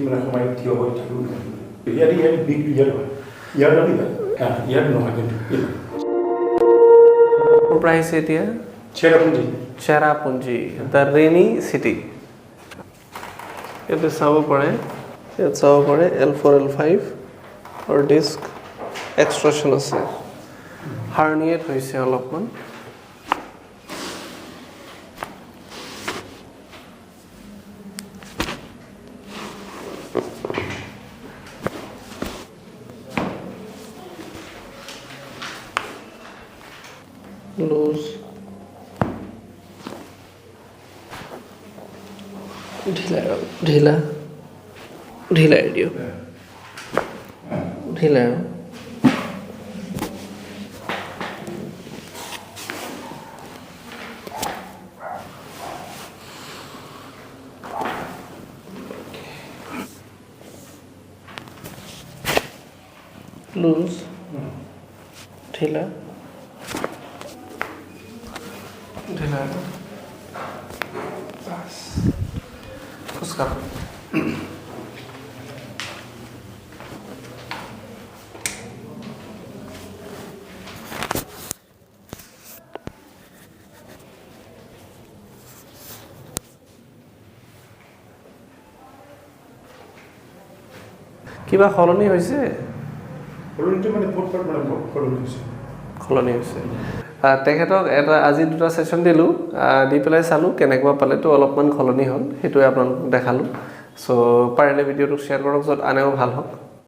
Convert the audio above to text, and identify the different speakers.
Speaker 1: মানে সময় থিয় হৈ থাকিব ইয়াৰ বিগ ইয়াৰ নহয় কিন্তু
Speaker 2: প্ৰাইচ এতিয়া চেৰাপুঞ্জি দ্য ৰেইনি চিটি ইয়াতে চাব পাৰে L4 L5 আৰু ডিস্ক এক্সট্ৰাকশ্যন আছে হাৰ্নিয়েট হৈছে অলপমান लूज ढीला आइडियो ढीला लूज ढीला ढीला बस उसका কিবা খলনি হৈছে খলনি হৈছে তেখেতক এটা আজি দুটা সেশন দিলো দি পেলাই চালো কেনেকুৱা পালে তো অলপমান খলনি হ'ল হেতুৱে আপোনাক দেখালো সো পাৰিলে ভিডিওটো শেয়াৰ কৰক যত আনেও ভাল হওক